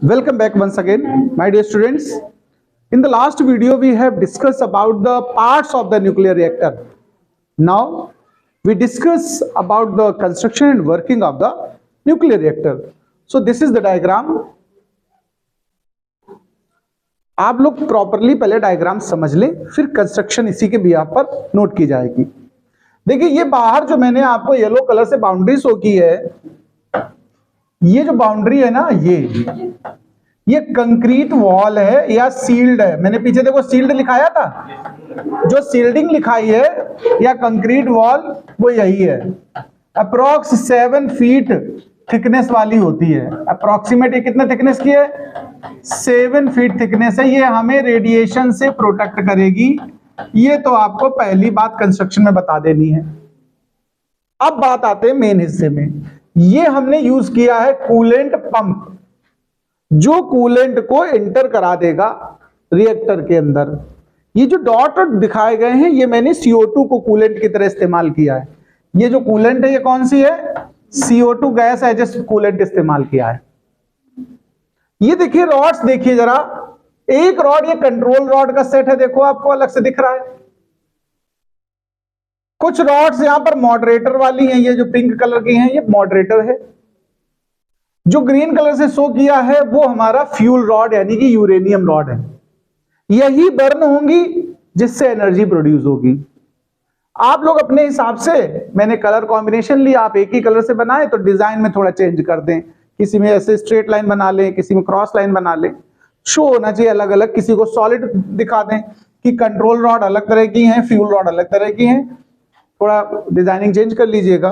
Welcome back once again, my dear students. In the last video, we have discussed about the parts of the nuclear reactor. Now, we discuss about the construction and working of the nuclear reactor. So, this is the diagram. आप लोग properly पहले diagram समझ लें, फिर construction इसी के behalf पर note की जाएगी। देखिए, ये बाहर जो मैंने आपको येलो कलर से बाउंड्री शो की है, ये जो बाउंड्री है ना, ये कंक्रीट वॉल है या सील्ड है। मैंने पीछे देखो सील्ड लिखाया था, जो सील्डिंग लिखाई है या कंक्रीट वॉल वो यही है। अप्रोक्स 7 फीट थिकनेस वाली होती है। अप्रोक्सीमेट कितने थिकनेस की है? 7 फीट थिकनेस है। ये हमें रेडिएशन से प्रोटेक्ट करेगी। ये तो आपको पहली बात कंस्ट्रक्शन में बता देनी है। अब बात आते हैं मेन हिस्से में। ये हमने यूज किया है कूलेंट पंप, जो कूलेंट को एंटर करा देगा रिएक्टर के अंदर। ये जो डॉट दिखाए गए हैं, ये मैंने CO2 को कूलेंट की तरह इस्तेमाल किया है। ये जो कूलेंट है, ये कौन सी है? CO2 gas as a coolant इस्तेमाल किया है। ये देखिए रॉड्स, देखिए जरा, एक रॉड ये कंट्रोल रॉड का सेट है, देखो आपको अलग से दिख रहा है। कुछ रॉड्स यहां पर मॉडरेटर वाली हैं, ये जो पिंक कलर की हैं ये मॉडरेटर है। जो ग्रीन कलर से शो किया है वो हमारा फ्यूल रॉड यानी कि यूरेनियम रॉड है। यही बर्न होंगी जिससे एनर्जी प्रोड्यूस होगी। आप लोग अपने हिसाब से, मैंने कलर कॉम्बिनेशन लिया, आप एक ही कलर से बनाए तो डिजाइन में थोड़ा चेंज कर दें। किसी में ऐसे स्ट्रेट लाइन बना लें, किसी में क्रॉस लाइन बना लें। शो होना चाहिए अलग अलग। किसी को सॉलिड दिखा दें कि कंट्रोल रॉड अलग तरह की हैं, फ्यूल रॉड अलग तरह की हैं। थोड़ा डिजाइनिंग चेंज कर लीजिएगा।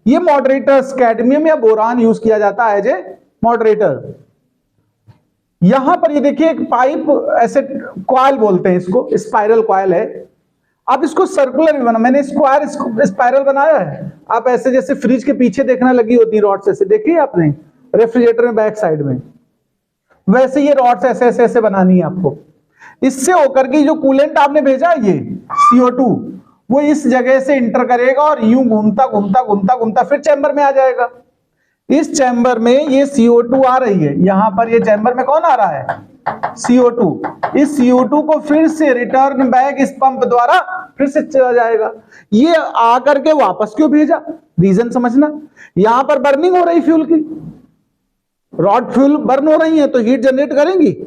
ये मॉडरेटर्स कैडमियम या बोरान यूज किया जाता है एज ए मॉडरेटर। यहां पर ये देखिए एक पाइप, ऐसे कॉइल बोलते हैं इसको, स्पाइरल कॉइल है। आप इसको सर्कुलर भी बना, मैंने स्क्वायर स्पाइरल बनाया है। आप ऐसे जैसे फ्रिज के पीछे देखना लगी होती रॉड्स, ऐसे देखिए आपने रेफ्रिजरेटर में बैक साइड में, वैसे ये रॉड्स ऐसे ऐसे ऐसे बनानी है आपको। इससे होकर के जो कूलेंट आपने भेजा ये CO2, वो इस जगह से इंटर करेगा और यूं घूमता घूमता घूमता घूमता फिर चैम्बर में आ जाएगा। इस चैम्बर में ये CO2 आ रही है, यहां पर ये चैम्बर में कौन आ रहा है? CO2। इस CO2 को फिर से रिटर्न बैक इस पंप द्वारा फिर से चला जाएगा। ये आकर के वापस क्यों भेजा? रीजन समझना। यहां पर बर्निंग हो रही फ्यूल की, रॉड फ्यूल बर्न हो रही है तो हीट जनरेट करेंगी।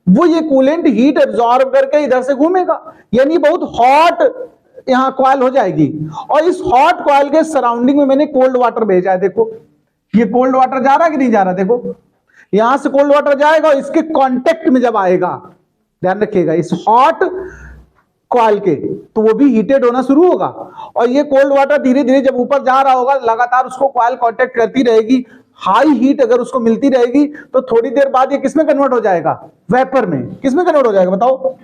वो ये कूलेंट हीट एब्जॉर्ब करके इधर से घूमेगा, यानी बहुत हॉट यहां कॉइल हो जाएगी। और इस हॉट कॉइल के सराउंडिंग में मैंने कोल्ड वाटर भेजा है। देखो ये कोल्ड वाटर जा रहा है कि नहीं जा रहा? देखो यहां से कोल्ड वाटर जाएगा और इसके कांटेक्ट में जब आएगा, ध्यान रखिएगा, इस हॉट कॉइल के, तो वो भी हीटेड होना शुरू होगा। और ये कोल्ड वाटर धीरे धीरे जब ऊपर जा रहा होगा, लगातार उसको कॉइल कांटेक्ट करती रहेगी। हाई हीट अगर उसको मिलती रहेगी तो थोड़ी देर बाद ये किसमें कन्वर्ट हो जाएगा? वेपर में। किसमें कन्वर्ट हो जाएगा बताओ?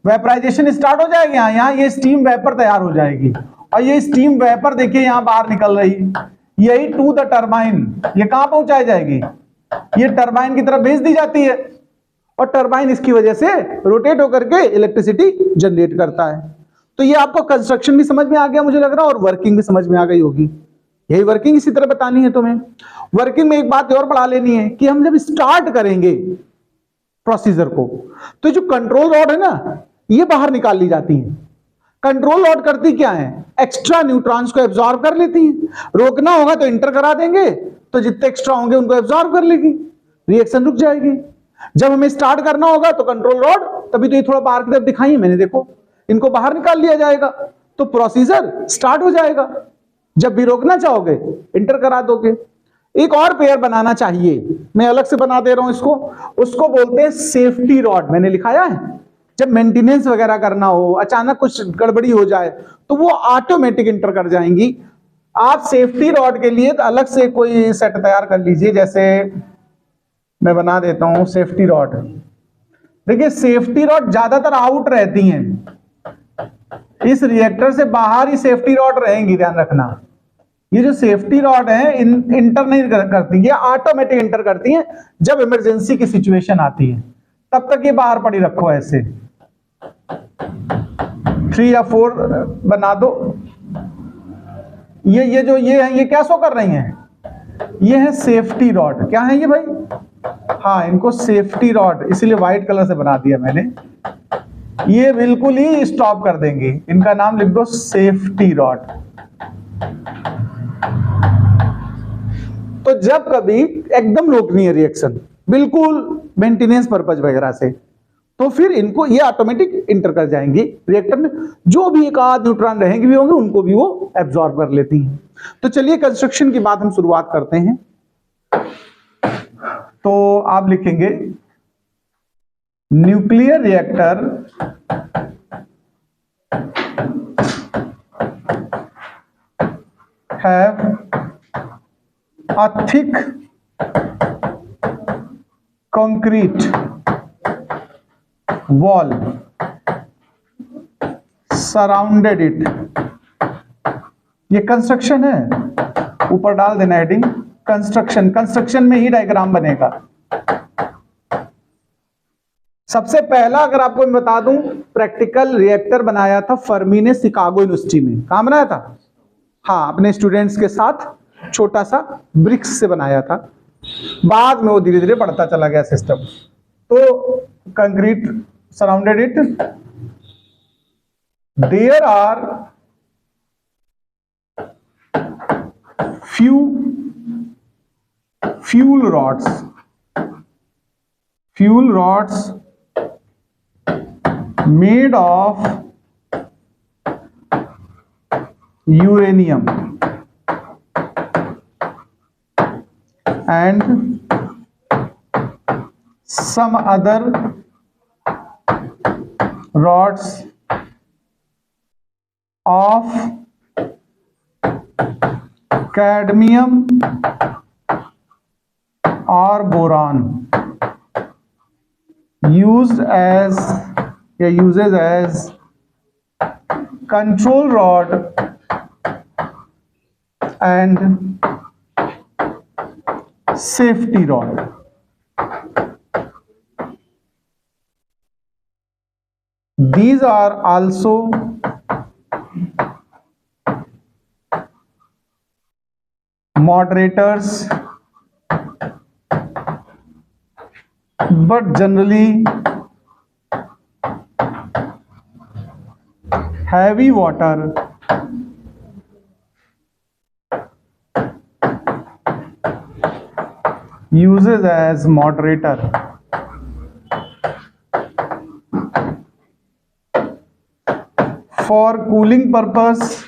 वेपराइजेशन स्टार्ट हो जाएगी। यहाँ ये स्टीम वेपर तैयार हो जाएगी। और ये स्टीम वेपर देखिए यहां बाहर निकल रही है, यही टू द टरबाइन। ये कहां पहुंचाई जाएगी? ये टरबाइन की तरफ भेज दी जाती है और टरबाइन इसकी वजह से रोटेट होकर के इलेक्ट्रिसिटी जनरेट करता है। तो ये आपको कंस्ट्रक्शन भी समझ में आ गया मुझे लग रहा है, और वर्किंग भी समझ में आ गई होगी। यही वर्किंग इसी तरह बतानी है तुम्हें। वर्किंग में एक बात और पढ़ा लेनी है कि हम जब स्टार्ट करेंगे प्रोसीजर को, तो जो कंट्रोल रॉड है ना, ये बाहर निकाल ली जाती है। कंट्रोल रॉड करती क्या है? एक्स्ट्रा न्यूट्रॉन्स को एब्जॉर्ब कर लेती है। रोकना होगा तो इंटर करा देंगे, तो जितने एक्स्ट्रा होंगे उनको एब्जॉर्ब कर लेगी, रिएक्शन रुक जाएगी। जब हमें स्टार्ट करना होगा तो कंट्रोल रॉड, तभी तो ये थोड़ा बाहर की तरफ दिखाई है मैंने, देखो इनको बाहर निकाल लिया जाएगा तो प्रोसीजर स्टार्ट हो जाएगा। जब भी रोकना चाहोगे इंटर करा दोगे। एक और पेयर बनाना चाहिए, मैं अलग से बना दे रहा हूं इसको, उसको बोलते हैं सेफ्टी रॉड। मैंने लिखाया है, जब मेंटेनेंस वगैरह करना हो, अचानक कुछ गड़बड़ी हो जाए तो वो ऑटोमेटिक इंटर कर जाएंगी। आप सेफ्टी रॉड के लिए तो अलग से कोई सेट तैयार कर लीजिए। जैसे मैं बना देता हूं सेफ्टी रॉड। देखिए सेफ्टी रॉड ज्यादातर आउट रहती हैं, इस रिएक्टर से बाहर ही सेफ्टी रॉड रहेंगी, ध्यान रखना। ये जो सेफ्टी रॉड है इंटर नहीं करती, ये ऑटोमेटिक इंटर करती हैं जब इमरजेंसी की सिचुएशन आती है। तब तक ये बाहर पड़ी रखो, ऐसे 3 या 4 बना दो। ये है, ये क्या शो कर रही हैं? ये है सेफ्टी रॉड। क्या है ये भाई? हाँ, इनको सेफ्टी रॉड इसीलिए व्हाइट कलर से बना दिया मैंने, ये बिल्कुल ही स्टॉप कर देंगे, इनका नाम लिख दो सेफ्टी रॉड। तो जब कभी एकदम रोकनी है रिएक्शन बिल्कुल मेंटेनेंस पर्पज वगैरह से, तो फिर इनको ये ऑटोमेटिक इंटर कर जाएंगी रिएक्टर में, जो भी एक आध न्यूट्रॉन रहेंगे भी होंगे उनको भी वो एब्जॉर्ब कर लेती हैं। तो चलिए कंस्ट्रक्शन की बात हम शुरुआत करते हैं। तो आप लिखेंगे nuclear reactor have a thick concrete wall surrounded it। ये कंस्ट्रक्शन है, ऊपर डाल देना हेडिंग कंस्ट्रक्शन, कंस्ट्रक्शन में ही डायग्राम बनेगा। सबसे पहला अगर आपको मैं बता दूं, प्रैक्टिकल रिएक्टर बनाया था फर्मी ने शिकागो यूनिवर्सिटी में। कहां बनाया था? हाँ, अपने स्टूडेंट्स के साथ छोटा सा ब्रिक्स से बनाया था, बाद में वो धीरे धीरे बढ़ता चला गया सिस्टम। तो concrete surrounded it, there are few fuel rods made of uranium and some other rods of cadmium or boron uses as control rod and safety rod। These are also moderators, but generally heavy water uses as moderator। For cooling purpose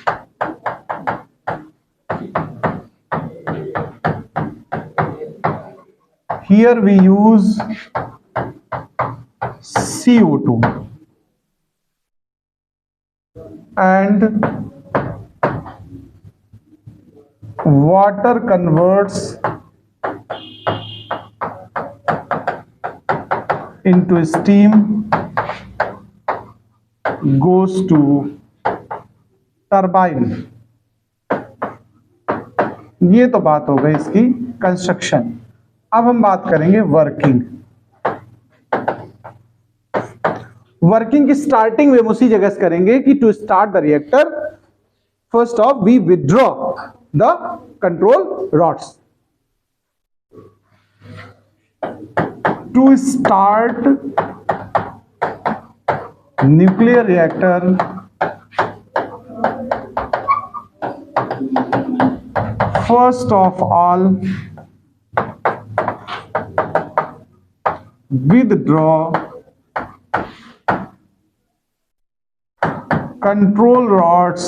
here we use CO2 and water converts into steam, goes to turbine. ये तो बात हो गई इसकी construction. अब हम बात करेंगे वर्किंग। वर्किंग की स्टार्टिंग में उसी जगह से करेंगे कि to start the reactor first of we withdraw the control rods. To start nuclear reactor first of all withdraw control rods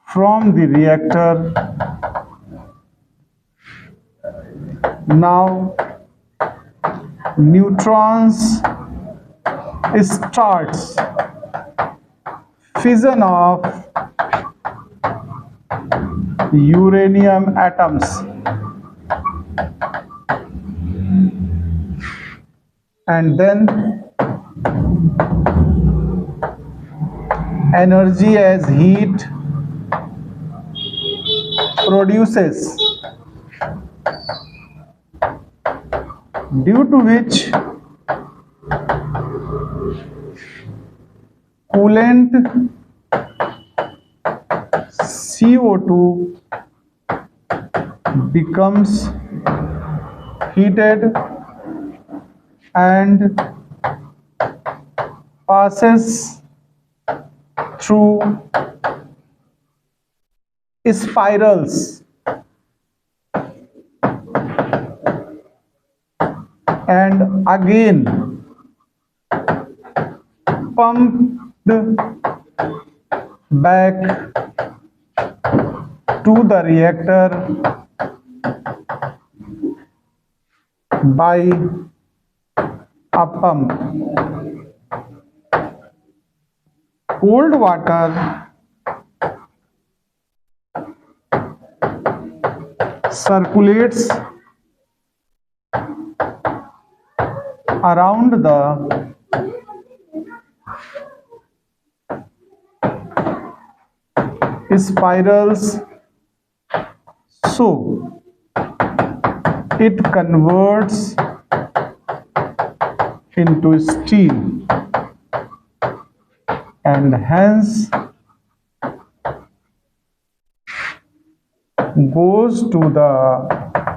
from the reactor। Now neutrons starts fission of uranium atoms and then energy as heat produces, due to which coolant CO2 becomes heated and passes through spirals and again pumped back to the reactor by a pump. Cold water circulates around the spirals, so it converts into steam and hence goes to the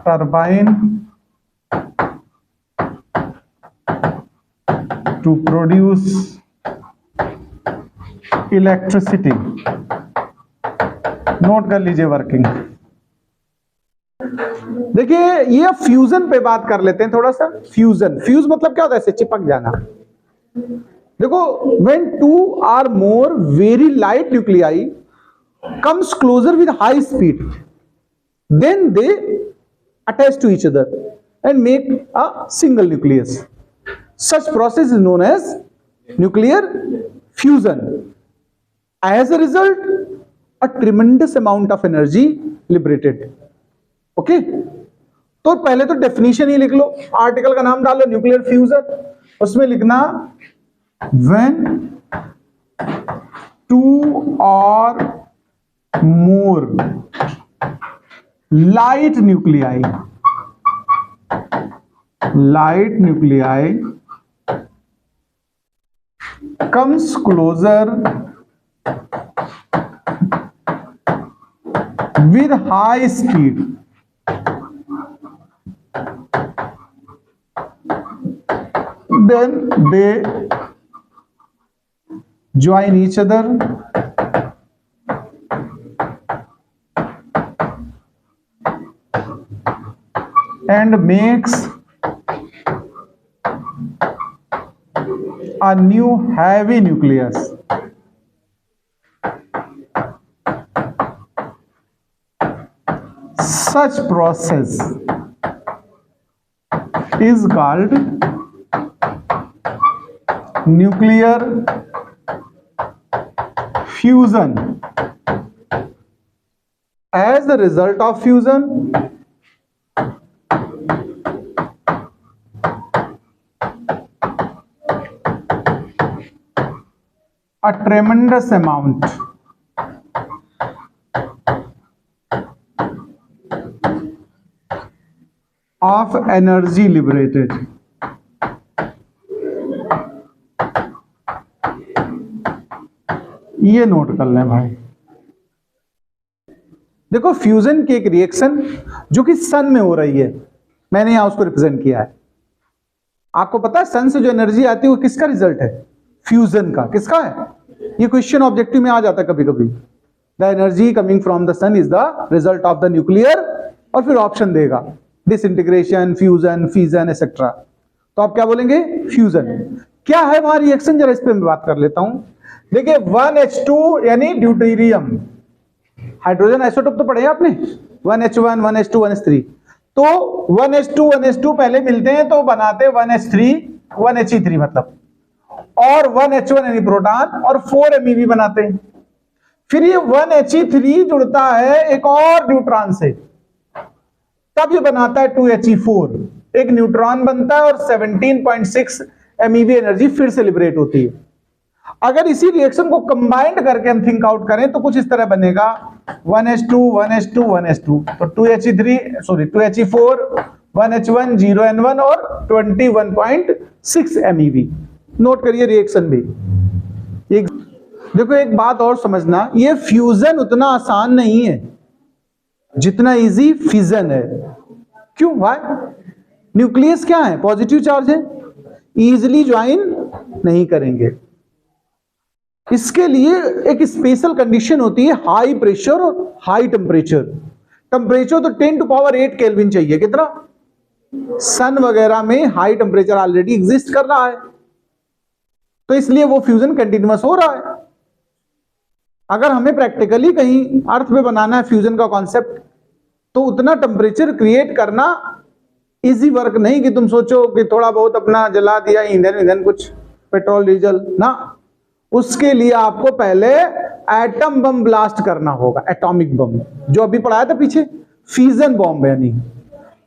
turbine to produce electricity. Note कर लीजिए working. देखिए ये fusion पे बात कर लेते हैं थोड़ा सा. फ्यूज मतलब क्या होता है? ऐसे चिपक जाना. देखो when two or more very light nuclei comes closer with high speed, then they attach to each other and make a single nucleus. Such process is known as nuclear fusion. As a result, a tremendous amount of energy liberated. Okay? तो पहले तो definition ही लिख लो, article का नाम डालो nuclear fusion. उसमें लिखना when two or more light nuclei comes closer with high speed, then they join each other and makes a new heavy nucleus. Such process is called nuclear fusion. As a result of fusion, a tremendous amount of energy liberated. ये note कर लें भाई. देखो fusion की एक reaction जो कि सन में हो रही है, मैंने यहां उसको रिप्रेजेंट किया है. आपको पता है सन से जो एनर्जी आती है वो किसका रिजल्ट है? फ्यूजन का. किसका है? ये क्वेश्चन ऑब्जेक्टिव में आ जाता है कभी कभी. The energy coming from the sun is the result of the nuclear, और फिर ऑप्शन देगा डिसइंटीग्रेशन, फ्यूजन, फिजन एक्सेट्रा. तो आप क्या बोलेंगे? फ्यूजन. क्या है वहां रिएक्शन? जरा इस पे मैं बात कर लेता हूं. देखिए 1H2 यानी ड्यूटेरियम, हाइड्रोजन आइसोटोप तो पढ़े आपने, 1H1, 1H2, 1H3. तो 1H2 पहले मिलते हैं तो बनाते 1H3, 1He3 मतलब, और 1H1 यानी प्रोटॉन, और 4 MeV बनाते हैं. फिर ये 1He3 जुड़ता है एक और न्यूट्रॉन से, तब ये बनाता है 2He4. एक न्यूट्रॉन बनता है और 17.6 MeV एनर्जी फिर से लिबरेट होती है. अगर इसी रिएक्शन को कंबाइंड करके हम थिंक आउट करें तो कुछ इस तरह बनेगा 1H2, 1H2, 1H2. तो 2He4, 1H1, 0N1 और 21.6 MeV. नोट करिए रिएक्शन भी. देखो एक बात और समझना, ये फ्यूजन उतना आसान नहीं है. जितना इजी फिजन है। क्यों? वाई? न्यूक्लियस क्या है? पॉजिटिव चार्ज है, इजिली ज्वाइन नहीं करेंगे। इसके लिए एक स्पेशल कंडीशन होती है, हाई प्रेशर और हाई टेम्परेचर। टेम्परेचर तो 10⁸ केल्विन चाहिए। कितना? सन वगैरह में हाई टेम्परेचर ऑलरेडी एग्जिस्ट कर रहा है, तो इसलिए वो फ्यूजन कंटिन्यूअस हो रहा है। अगर हमें प्रैक्टिकली कहीं अर्थ पे बनाना है फ्यूजन का कॉन्सेप्ट, तो उतना टेम्परेचर क्रिएट करना इजी वर्क नहीं कि तुम सोचो कि थोड़ा बहुत अपना जला दिया ईंधन कुछ पेट्रोल डीजल ना। उसके लिए आपको पहले एटम बम ब्लास्ट करना होगा, एटॉमिक बम, जो अभी पढ़ाया था पीछे, फ्यूजन बॉम्ब। यानी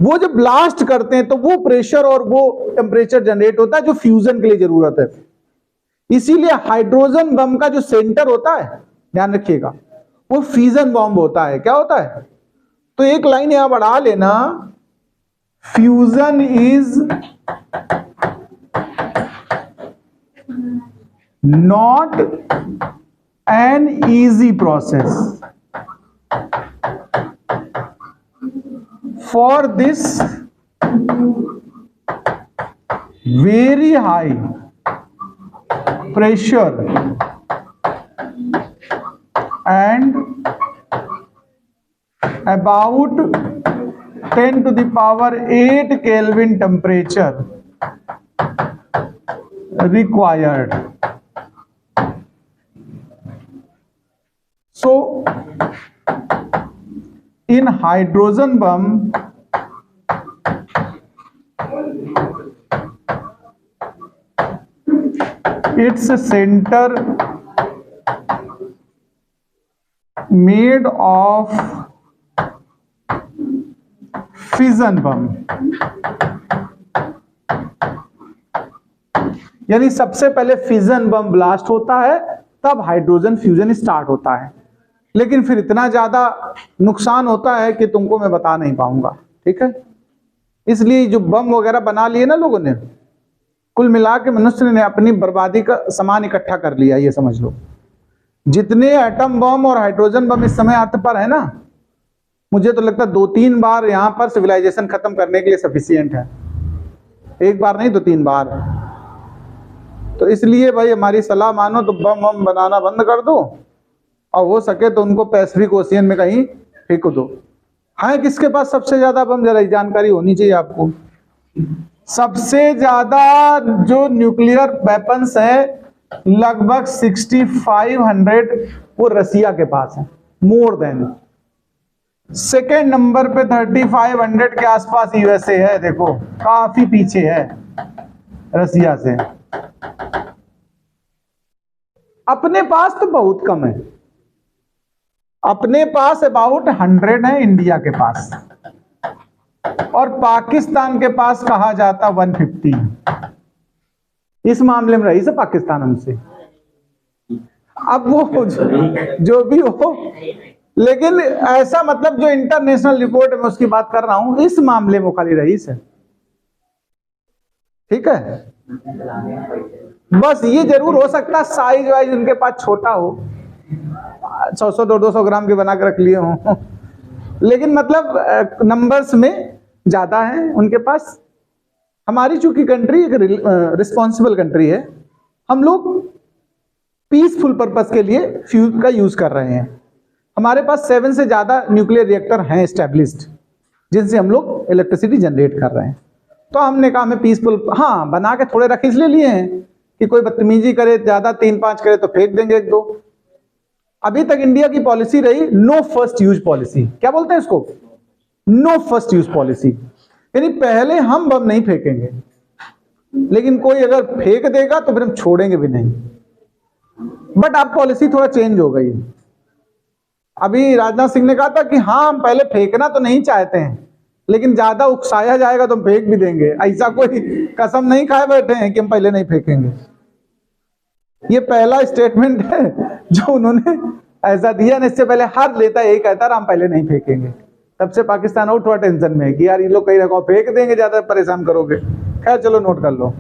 वो जब ब्लास्ट करते हैं तो वो प्रेशर और वो टेम्परेचर जनरेट होता है जो फ्यूजन के लिए जरूरत है। इसीलिए हाइड्रोजन बम का जो सेंटर होता है, ध्यान रखिएगा, वो फ्यूजन बॉम्ब होता है। क्या होता है? तो एक लाइन यहां बढ़ा लेना, fusion is not an easy process. For this very high pressure and about 10⁸ Kelvin temperature required. So in hydrogen bomb its center made of fission bomb, यानी सबसे पहले फिजन बम ब्लास्ट होता है, तब हाइड्रोजन फ्यूजन स्टार्ट होता है। लेकिन फिर इतना ज्यादा नुकसान होता है कि तुमको मैं बता नहीं पाऊंगा, ठीक है। इसलिए जो बम वगैरह बना लिए ना लोगों ने, कुल मिला के मनुष्य ने अपनी बर्बादी का सामान इकट्ठा कर लिया, ये समझ लो। जितने एटम बम और हाइड्रोजन बम इस समय अर्थ पर है ना, मुझे तो लगता है 2-3 बार यहां पर सिविलाइजेशन खत्म करने के लिए सफिशिएंट है। एक बार नहीं, 2-3 बार। तो इसलिए भाई हमारी सलाह मानो तो बम बनाना बंद कर दो, और हो सके तो उनको पैसिफिक ओशियन में कहीं फेंक दो। हाँ, किसके पास सबसे ज्यादा बम, जरा जानकारी होनी चाहिए आपको। सबसे ज्यादा जो न्यूक्लियर वेपन्स है लगभग 6500 वो रसिया के पास है, मोर देन। सेकेंड नंबर पे 3500 के आसपास यूएसए है, देखो काफी पीछे है रसिया से। अपने पास तो बहुत कम है, अपने पास अबाउट 100 है इंडिया के पास, और पाकिस्तान के पास कहा जाता 150। इस मामले में रही से पाकिस्तान हमसे। अब वो जो भी हो, लेकिन ऐसा मतलब जो इंटरनेशनल रिपोर्ट में उसकी बात कर रहा हूं, इस मामले में खाली रईस है, ठीक है। बस ये जरूर हो सकता है साइज वाइज उनके पास छोटा हो, 100-200 ग्राम के बना के रख लिए हो, लेकिन मतलब नंबर्स में ज्यादा है उनके पास। हमारी चूंकि कंट्री एक रिस्पॉन्सिबल कंट्री है, हम लोग पीसफुल पर्पस के लिए फ्यूल का यूज कर रहे हैं। हमारे पास 7 से ज्यादा न्यूक्लियर रिएक्टर हैं एस्टेब्लिश्ड, जिनसे हम लोग इलेक्ट्रिसिटी जनरेट कर रहे हैं। तो हमने कहा हमें पीसफुल, हाँ बना के थोड़े रख इसलिए लिए हैं कि कोई बदतमीजी करे, ज्यादा 3-5 करे तो फेंक देंगे 1-2। अभी तक इंडिया की पॉलिसी रही नो फर्स्ट यूज पॉलिसी। क्या बोलते हैं इसको? नो फर्स्ट यूज पॉलिसी, यानी पहले हम बम नहीं फेंकेंगे, लेकिन कोई अगर फेंक देगा तो फिर हम छोड़ेंगे भी नहीं। बट अब पॉलिसी थोड़ा चेंज हो गई। अभी राजनाथ सिंह ने कहा था कि हाँ हम पहले फेंकना तो नहीं चाहते हैं, लेकिन ज्यादा उकसाया जाएगा तो हम फेंक भी देंगे। ऐसा कोई कसम नहीं खाए बैठे हैं कि हम पहले नहीं फेंकेंगे। ये पहला स्टेटमेंट है जो उन्होंने ऐसा दिया, ना इससे पहले हर नेता यही कहता रहा हम पहले नहीं फेंकेंगे। तब से पाकिस्तान और थोड़ा टेंशन में है कि यार ये लोग कहीं रखो फेंक देंगे, ज्यादा परेशान करोगे। खैर चलो नोट कर लो।